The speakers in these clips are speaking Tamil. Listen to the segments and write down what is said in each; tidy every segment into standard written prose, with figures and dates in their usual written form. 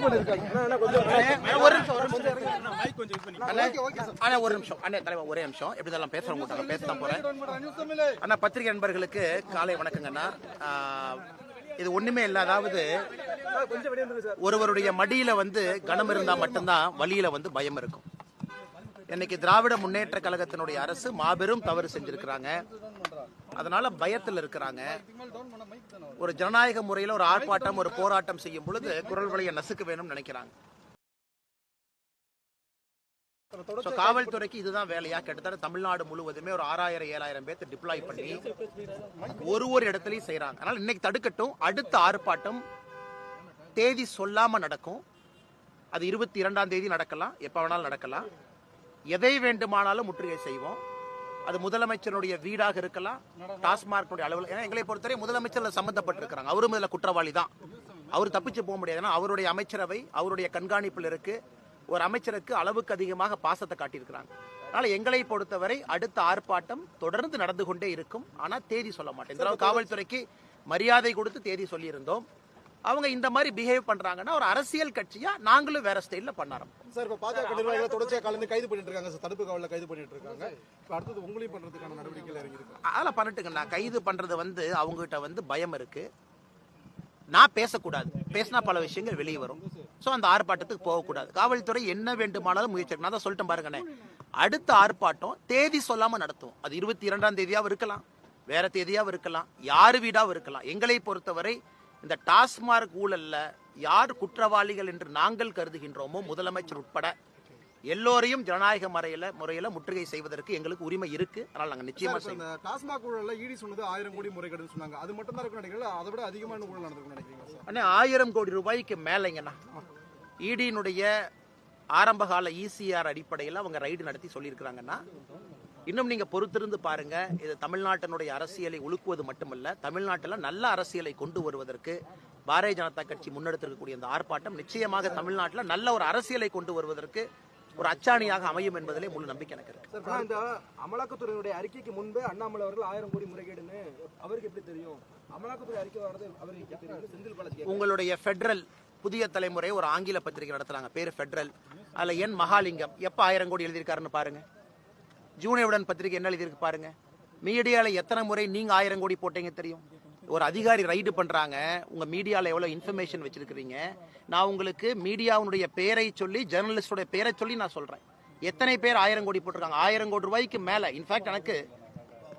ஒரே நிமிஷம் எப்படி பேசலாம் போறேன். ஆனா பத்திரிகை நண்பர்களுக்கு காலை வணக்கங்கண்ணா. இது ஒண்ணுமே இல்ல. அதாவது ஒருவருடைய மடியில கனம் இருந்தா மட்டும்தான் வழியில பயம் இருக்கும். இன்னைக்கு திராவிட முன்னேற்ற கழகத்தினுடைய அரசு மாபெரும் தவறு செஞ்சிருக்கிறாங்க. அதனால பயத்தில் இருக்கிறாங்க. ஒரு ஜனநாயக முறையில் ஒரு ஆர்ப்பாட்டம் ஒரு போராட்டம் செய்யும் பொழுது குரல் வழியை நசுக்க வேணும்னு நினைக்கிறாங்க. காவல்துறைக்கு இதுதான் வேலையா? கிட்டத்தட்ட தமிழ்நாடு முழுவதுமே ஒரு 6000-7000 பேர்த்து டிப்ளாய் பண்ணி ஒரு இடத்துலயும் செய்யறாங்க. அதனால இன்னைக்கு தடுக்கட்டும். அடுத்த ஆர்ப்பாட்டம் தேதி சொல்லாம நடக்கும். அது 22ஆம் தேதி நடக்கலாம், எப்ப வேணாலும் நடக்கலாம். எதை வேண்டுமானாலும் முற்றுகை செய்வோம். அது முதலமைச்சருடைய வீடாக இருக்கலாம், டாஸ்மாக் அலுவலகம். ஏன்னா எங்களை பொறுத்தவரை முதலமைச்சர் சம்பந்தப்பட்டிருக்கிறாங்க. அவரும் இதுல குற்றவாளி தான். அவர் தப்பிச்சு போக முடியாது. ஏன்னா அவருடைய அமைச்சரவை அவருடைய கண்காணிப்பில் இருக்கு. ஒரு அமைச்சருக்கு அளவுக்கு அதிகமாக பாசத்தை காட்டியிருக்கிறாங்க. அதனால எங்களை பொறுத்தவரை அடுத்த ஆர்ப்பாட்டம் தொடர்ந்து நடந்து கொண்டே இருக்கும். ஆனா தேதி சொல்ல மாட்டேன். காவல்துறைக்கு மரியாதை கொடுத்து தேதி சொல்லி இருந்தோம். அவங்க இந்த மாதிரி பிஹேவ் பண்றாங்கன்னா ஒரு அரசியல் கட்சியா நாங்களும் வேற ஸ்டைல்ல பண்ணறோம். சார், இப்ப பாஜக நிர்வாகிகளை தொடர்ச்சியா கலந்து கைது பண்ணிட்டு இருக்காங்க சார். தடுப்பு காவல்ல கைது பண்ணிட்டு இருக்காங்க. இப்ப அடுத்து உங்களையும் பண்றதுக்கான நடவடிக்கைகள் இறங்கி இருக்கு. அதெல்லாம் பண்ணிட்டுங்க. நான் கைது பண்றது அவங்க கிட்ட பயம் இருக்கு. நான் பேசக்கூடாது. பேசினா பல விஷயங்கள் வெளியே வரும். சோ அந்த ஆர்ப்பாட்டத்துக்கு போகக்கூடாது. காவல்துறை என்ன வேண்டுமானாலும் முயற்சி. நான் தான் சொல்லிட்டேன் பாருங்கண்ணே. அடுத்த ஆர்ப்பாட்டம் தேதி சொல்லாம நடத்தும். அது 22ஆம் தேதியாவும் இருக்கலாம், வேற தேதியாவும் இருக்கலாம், யாரு வீடாவும் இருக்கலாம். எங்களை பொறுத்தவரை இந்த டாஸ்மாக் ஊழல்ல யார் குற்றவாளிகள் என்று நாங்கள் கருதுகின்றோமோ முதலமைச்சர் உட்பட எல்லோரையும் ஜனநாயக முறையில முற்றுகை செய்வதற்கு எங்களுக்கு உரிமை இருக்கு. அதனால நாங்க நிச்சயமா செய்வோம். டாஸ்மாக் ஊழல்ல ஈடி சொன்னது 1000 கோடி முறைகேடுன்னு சொன்னாங்க. அது மட்டும் தான் இருக்கு நினைக்கிறீங்களா? அதை விட அதிகமான ஊழல் நடந்திருக்கு நினைக்கிறீங்களா சார்? அண்ணா 1000 கோடி ரூபாய்க்கு மேலைங்கண்ணா. ஈடியினுடைய ஆரம்பகால இசிஆர் அடிப்படையில் அவங்க ரைடு நடத்தி சொல்லியிருக்கிறாங்கன்னா இன்னும் நீங்க பொறுத்திருந்து பாருங்க. இது தமிழ்நாட்டினுடைய அரசியலை உலுக்குவது மட்டுமல்ல, தமிழ்நாட்டில் நல்ல அரசியலை கொண்டு வருவதற்கு பாரதிய ஜனதா கட்சி முன்னெடுத்திருக்கக்கூடிய இந்த ஆர்ப்பாட்டம் நிச்சயமாக தமிழ்நாட்டில் நல்ல ஒரு அரசியலை கொண்டு வருவதற்கு ஒரு அச்சாணியாக அமையும் என்பதிலே முழு நம்பிக்கை எனக்கு இருக்கு. இந்த அமலாக்கத்துறையினுடைய அறிக்கைக்கு முன்பே அண்ணாமலை அவர்கள் 1000 கோடி முறைகேடுன்னு அவருக்கு எப்படி தெரியும்? அமலாக்கத்துறை அறிக்கை வரது அவருக்கு எப்படி தெரியும்? செந்தில் பாலாஜி உங்களுடைய ஃபெடரல் புதிய தலைமுறை ஒரு ஆங்கில பத்திரிகை நடத்துறாங்க, பேரு ஃபெடரல். அதுல என் மகாலிங்கம் எப்ப 1000 கோடி எழுதியிருக்காருன்னு பாருங்க. ஜூனியருடன் பத்திரிகை என்ன எழுதியிருக்கு பாருங்க. மீடியால எத்தனை முறை நீங்க 1000 கோடி போட்டீங்க தெரியும். ஒரு அதிகாரி ரைடு பண்றாங்க, உங்க மீடியால எவ்வளவு இன்ஃபர்மேஷன் வச்சிருக்கீங்க. நான் உங்களுக்கு மீடியாவுடைய பேரை சொல்லி, ஜெர்னலிஸ்டோட பேரை சொல்லி நான் சொல்றேன். எத்தனை பேர் 1000 கோடி போட்டிருக்காங்க? 1000 கோடி ரூபாய்க்கு மேல. இன்ஃபேக்ட் எனக்கு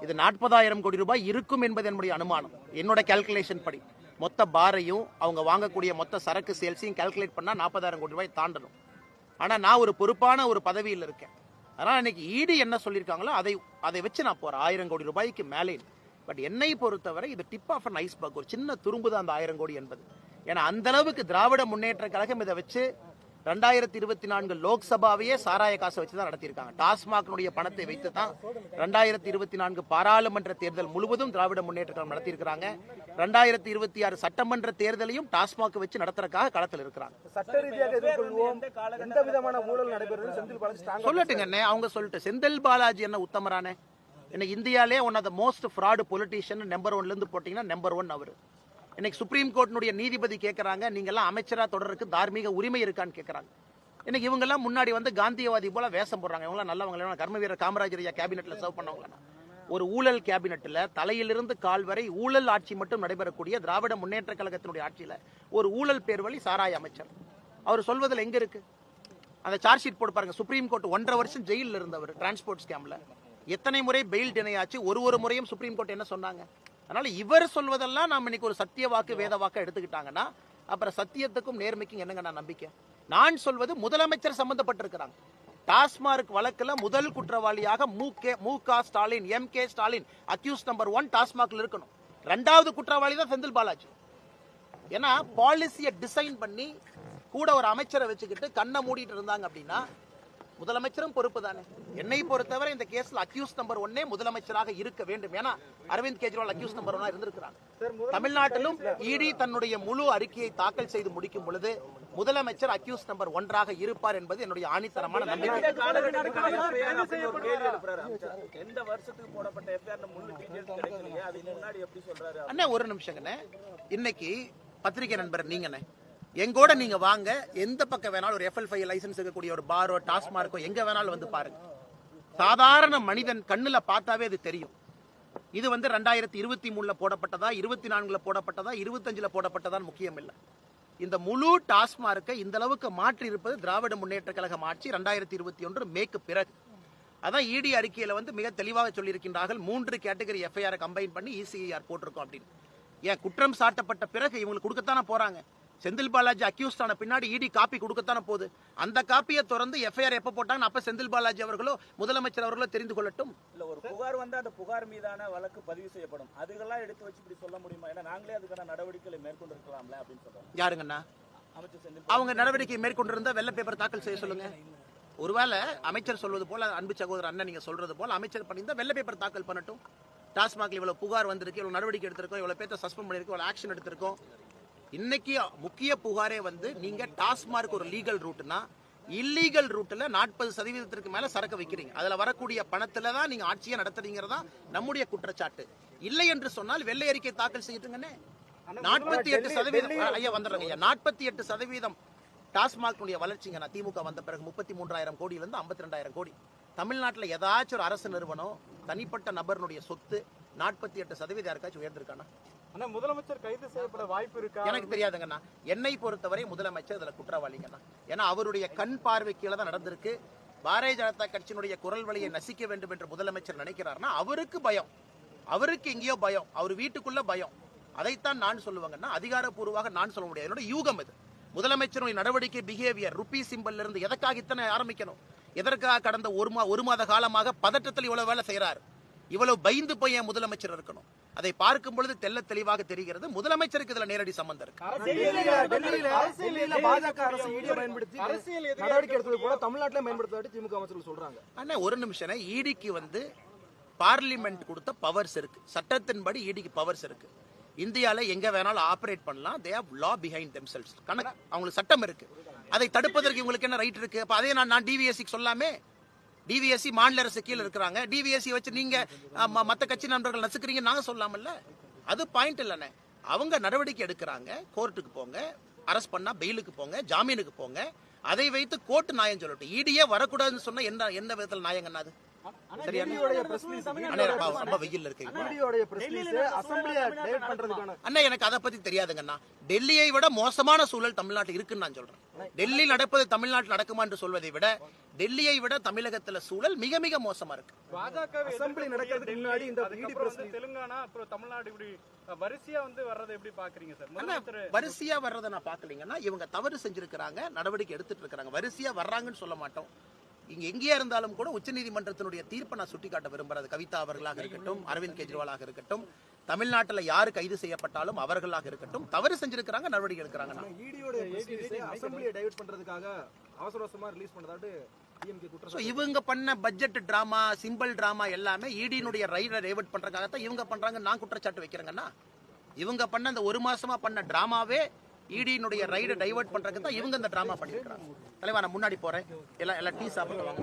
இது 40,000 கோடி ரூபாய் இருக்கும் என்பது என்னுடைய அனுமானம். என்னோட கால்குலேஷன் படி மொத்த பாரையும் அவங்க வாங்கக்கூடிய மொத்த சரக்கு சேல்ஸையும் கால்குலேட் பண்ணா 40,000 கோடி ரூபாய் தாண்டணும். ஆனா நான் ஒரு பொறுப்பான ஒரு பதவியில் இருக்கேன். அதனால இன்னைக்கு ஈடி என்ன சொல்லியிருக்காங்களோ அதை வச்சு நான் போறேன் 1000 கோடி ரூபாய்க்கு மேலே. பட் என்னை பொறுத்தவரை இது டிப் ஆஃப் அன் ஐஸ்பர்க், ஒரு சின்ன துரும்பு தான் அந்த 1000 கோடி என்பது. ஏன்னா அந்த அளவுக்கு திராவிட முன்னேற்ற கழகம் இதை வச்சு 2024 லோக்சபாவையே சாராய காசை வச்சு தான் நடத்தியிருக்காங்க. டாஸ்மாக்னுடைய பணத்தை வைத்து தான் 2024 பாராளுமன்ற தேர்தல் முழுவதும் திராவிட முன்னேற்ற கழகம் நடத்தியிருக்கிறாங்க. 2026 சட்டமன்ற தேர்தலையும் டாஸ்மாக் வச்சு நடத்துறதுக்காக களத்தில் இருக்கிறாங்க. சட்ட ரீதியாக எதிர்கொள்வோம். எந்த விதமான ஊழல் நடைபெறுது செந்தில் பாலாஜி சொல்லட்டுங்க. அவங்க சொல்லிட்டு செந்தில் பாலாஜி என்ன உத்தமரானே. இன்னைக்கு இந்தியாலே one of the most fraud politician number 1ல இருந்து போட்டீங்கன்னா நம்பர் 1 அவரு. இன்னைக்கு சுப்ரீம் கோர்ட்டினுடைய நீதிபதி கேட்கறாங்க, நீங்க எல்லாம் அமைச்சரா தொடருக்கு தார்மீக உரிமை இருக்கான்னு கேட்கறாங்க. இன்னைக்கு இவங்க எல்லாம் முன்னாடி காந்தியவாதி போல வேஷம் போடுறாங்க. இவங்க எல்லாம் நல்லவங்க, கர்ம வீரர் காமராஜர் கேபினெட்ல சர்வ் பண்ணவங்க. ஒரு ஊழல் கேபினெட்ல தலையிலிருந்து கால் வரை ஊழல் ஆட்சி மட்டும் நடைபெறக்கூடிய திராவிட முன்னேற்ற கழகத்தினுடைய ஆட்சியில ஒரு ஊழல் பேர் வழி சாராய அமைச்சர். அவர் சொல்வதில் எங்க இருக்கு? அந்த சார்ஜ் ஷீட் போட்டு பாருங்க. சுப்ரீம் கோர்ட் 1.5 வருஷம் ஜெயிலில் இருந்தவர் டிரான்ஸ்போர்ட் ஸ்கேம்ல. எத்தனை முறை பெயில் டினையாச்சு. ஒரு முறையும் சுப்ரீம் கோர்ட் என்ன சொன்னாங்க? அதனால இவர் சொல்வதெல்லாம் நாம இன்னைக்கு ஒரு சத்திய வாக்கு வேத வாக்கு எடுத்துக்கிட்டாங்கன்னா அப்புறம் சத்தியத்துக்கும் நேர்மைக்கும் என்னங்க நான் நம்பிக்கை? நான் சொல்வது முதலமைச்சர் சம்பந்தப்பட்டிருக்கிறாங்க. டாஸ்மாக் வழக்குல முதல் குற்றவாளியாக மு.க. Stalin, MK. Stalin accuse number 1 டாஸ்மாக்ல இருக்கணும். 2வது குற்றவாளி தான் செந்தில் பாலாஜி. ஏன்னா பாலிசியை டிசைன் பண்ணி கூட ஒரு அமைச்சரை வச்சுக்கிட்டு கண்ணை மூடிட்டு இருந்தாங்க அப்படின்னா முதலமைச்சரும் பொறுப்பு தானே. என்னை பொறுத்தவரை இந்த கேஸ்ல அக்யூஸ் நம்பர் 1 முதலமைச்சராக இருக்க வேண்டும். ஏன்னா அரவிந்த் கெஜ்ரிவால் அக்யூஸ் நம்பர் 1 இருந்திருக்கிறாங்க. தமிழ்நாட்டிலும் இடி தன்னுடைய முழு அறிக்கையை தாக்கல் செய்து முடிக்கும் பொழுது முதலமைச்சர் அக்யூஸ் நம்பர் 1 இருப்பார் என்பது என்னுடைய ஆணித்தரமான நம்பிக்கை. அண்ணா ஒரு நிமிஷம். இன்னைக்கு பத்திரிகை நண்பர் நீங்க எங்கூட நீங்க வாங்க, எந்த பக்கம் வேணாலும் ஒரு FL5 லைசன்ஸ் இருக்கக்கூடிய ஒரு பாரோ டாஸ்மார்க்கோ எங்க வேணாலும் வந்து பாருங்க. சாதாரண மனிதன் கண்ணுல பார்த்தாவே அது தெரியும். இது வந்து 2023ல போடப்பட்டதா, 24ல போடப்பட்டதா, 25ல போடப்பட்டதான்னு முக்கியம் இல்லை. இந்த முழு டாஸ்மார்க்கை இந்த அளவுக்கு மாற்றி இருப்பது திராவிட முன்னேற்ற கழகம் ஆட்சி 2021 மேக்கு பிறகு. அதான் இடி அறிக்கையில வந்து மிக தெளிவாக சொல்லியிருக்கின்றார்கள், 3 கேட்டகரி FIR கம்பைன் பண்ணி ECIR போட்டிருக்கோம் அப்படின்னு. ஏன் குற்றம் சாட்டப்பட்ட பிறகு இவங்களுக்கு கொடுக்கத்தானே போறாங்க. செந்தில் பாலாஜி அக்யூஸ்ட் ஆன பின்னாடி இடி காப்பி கொடுக்கத்தானே போகுது. அந்த காப்பியை திறந்து FIR எப்ப போட்டாங்க, அப்ப செந்தில் பாலாஜி அவர்களோ முதலமைச்சர் அவர்களோ தெரிந்து கொள்ளட்டும். இல்ல ஒரு புகார் வந்து அந்த புகார் மீதான வழக்கு பதிவு செய்யப்படும், அதுக்கெல்லாம் எடுத்து வச்சு இப்படி சொல்ல முடியுமா? ஏன்னா நாங்களே அதுக்கான நடவடிக்கைகளை மேற்கொண்டிருக்கலாம்ல அப்படின்னு சொல்றாங்க. யாருங்கண்ணா? அமைச்சர் செந்தில் அவங்க நடவடிக்கை மேற்கொண்டிருந்தா வெள்ளை பேப்பர் தாக்கல் செய்ய சொல்லுங்க. ஒருவேளை அமைச்சர் சொல்வது போல, அன்பு சகோதரர் அண்ணன் நீங்க சொல்றது போல அமைச்சர் பண்ணியிருந்தா வெள்ளை பேப்பர் தாக்கல் பண்ணட்டும். டாஸ்மாக்ல இவ்வளவு புகார் வந்திருக்கு, இவ்வளவு நடவடிக்கை எடுத்திருக்கோம், இவ்வளவு பேர்த்த சஸ்பெண்ட் பண்ணிருக்கோம், இவ்வளவு ஆக்ஷன் எடுத்திருக்கோம். இன்னைக்கு முக்கிய புகாரே வந்து நீங்க டாஸ்மார்க் ஒரு லீகல் ரூட்னா இல்லீகல் ரூட்ல 40% மேல சரக்கு வைக்கிறீங்க. அதுல வரக்கூடிய பணத்துல தான் நீங்க ஆட்சியை நடத்துறீங்கிறதா நம்முடைய குற்றச்சாட்டு. இல்லை என்று சொன்னால் வெள்ளை அறிக்கை தாக்கல் செய்யுங்கன்னே. 48% ஐயா வந்துடுறேங்க ஐயா. 48% டாஸ்மாக் வளர்ச்சிங்க. நான் திமுக வந்த பிறகு 33,000 கோடியிலிருந்து 52,000 கோடி. தமிழ்நாட்டில் ஏதாச்சும் ஒரு அரசு நிறுவனம் தனிப்பட்ட நபருடைய சொத்து 48% யாருக்காச்சும் உயர்ந்திருக்கானா? ஆனா முதலமைச்சர் கைது செய்யப்பட வாய்ப்பு இருக்கா? எனக்கு தெரியாதுங்கண்ணா. என்னை பொறுத்தவரை முதலமைச்சர் இதுல குற்றவாளிங்கண்ணா. ஏன்னா அவருடைய கண் பார்வை கீழே தான் நடந்திருக்கு. பாரதிய ஜனதா கட்சியினுடைய குரல் வழியை நசிக்க வேண்டும் என்று முதலமைச்சர் நினைக்கிறார்னா அவருக்கு பயம், அவருக்கு எங்கேயோ பயம், அவர் வீட்டுக்குள்ள பயம். அதைத்தான் நான் சொல்லுவாங்கன்னா, அதிகாரப்பூர்வமாக நான் சொல்ல முடியாது. என்னோட யூகம் இது. முதலமைச்சருடைய நடவடிக்கை பிஹேவியர் ருப்பி சிம்பல்ல இருந்து எதற்காக இத்தனை ஆரம்பிக்கணும்? எதற்காக கடந்த ஒரு மாத காலமாக பதட்டத்தில் இவ்வளவு வேலை செய்யறாரு? இவ்வளவு பயந்து போய் என் முதலமைச்சர் இருக்கணும். அதை பார்க்கும் பொழுது தெல்ல தெளிவாக தெரிகிறது முதலமைச்சருக்கு இதுல நேரடி சம்பந்தம் இருக்கு. பாஜக அரசு ஈடியை பயன்படுத்தி நடவடிக்கை எடுத்தது போல தமிழ்நாட்டில் பயன்படுத்தாட்டி திமுக அமைச்சர்கள் சொல்றாங்க. ஆனா ஒரு நிமிஷம், ஈடிக்கு வந்து பார்லிமெண்ட் கொடுத்த பவர்ஸ் இருக்கு, சட்டத்தின்படி ஈடிக்கு பவர்ஸ் இருக்கு. இந்தியால எங்க வேணாலும் ஆபரேட் பண்ணலாம். They have law behind themselves. கணக்கு அவங்களுக்கு சட்டம் இருக்கு. அதை தடுப்பதற்கு இவங்களுக்கு என்ன ரைட் இருக்கு? அப்ப அதே நான் டிவிஎஸ்சி சொல்லாமே. டிவிஎஸ்சி மாநில அரசு கீழே இருக்கிறாங்க. டிவிஎஸ்சி வச்சு நீங்க மத்த கட்சி நண்பர்கள் நசுக்கிறீங்க நாங்க சொல்லாமல்ல. அது பாயிண்ட் இல்லைண்ணே. அவங்க நடவடிக்கை எடுக்கிறாங்க, கோர்ட்டுக்கு போங்க, அரெஸ்ட் பண்ணா பெயிலுக்கு போங்க, ஜாமீனுக்கு போங்க. அதை வைத்து கோர்ட் நியாயம் சொல்லட்டும். ஈடியே வரக்கூடாதுன்னு சொன்னா என்ன விதத்தில் நியாயங்கண்ணா? அது எனக்கு அதை பத்தி தெரியாதுங்கண்ணா. டெல்லியை விட மோசமான சூழல் தமிழ்நாட்டில் இருக்குன்னு நான் சொல்றேன். டெல்லி நடப்பது தமிழ்நாட்டில் நடக்குமா என்று சொல்வதை விட டெல்லியை விட தமிழகத்துல சூழல் மிக மிக மோசமா இருக்கு. தெலுங்கானா அப்புறம் தமிழ்நாடு இப்படி வரிசையா வந்து வர்றதை எப்படி பாக்குறீங்க சார்? வரிசையா வர்றதை நான் பாக்கலீங்கன்னா, இவங்க தவறு செஞ்சிருக்கிறாங்க, நடவடிக்கை எடுத்துட்டு இருக்காங்க. வரிசையா வர்றாங்கன்னு சொல்ல மாட்டோம். இங்க எங்கே இருந்தாலும் கூட உச்சநீதிமன்றத்தினுடைய தீர்ப்பை நான் சுட்டிக்காட்ட விரும்புறது. கவிதா அவர்களாக இருக்கட்டும், அரவிந்த் கெஜ்ரிவாலாக இருக்கட்டும், தமிழ்நாட்டில் யாரு கைது செய்யப்பட்டாலும் அவர்களாக இருக்கட்டும், தவறு செஞ்சிருக்கிறாங்க, நடவடிக்கை எடுக்கிறாங்க. இவங்க பண்ண பட்ஜெட் டிராமா, சிம்பிள் டிராமா எல்லாமே ஈடியினுடைய ரைடை டைவர்ட் பண்றதுக்காகத்தான் இவங்க பண்றாங்க. நான் குற்றச்சாட்டு வைக்கிறேங்கன்னா, இவங்க பண்ண அந்த ஒரு மாசமா பண்ண டிராமாவே ஈடியினுடைய ரைடை டைவர்ட் பண்றதுக்கு தான் இவங்க இந்த டிராமா பண்ணிருக்காங்க. தலைவா நான் முன்னாடி போறேன். எல்லாம் டீ சாப்பிட்டு வாங்க.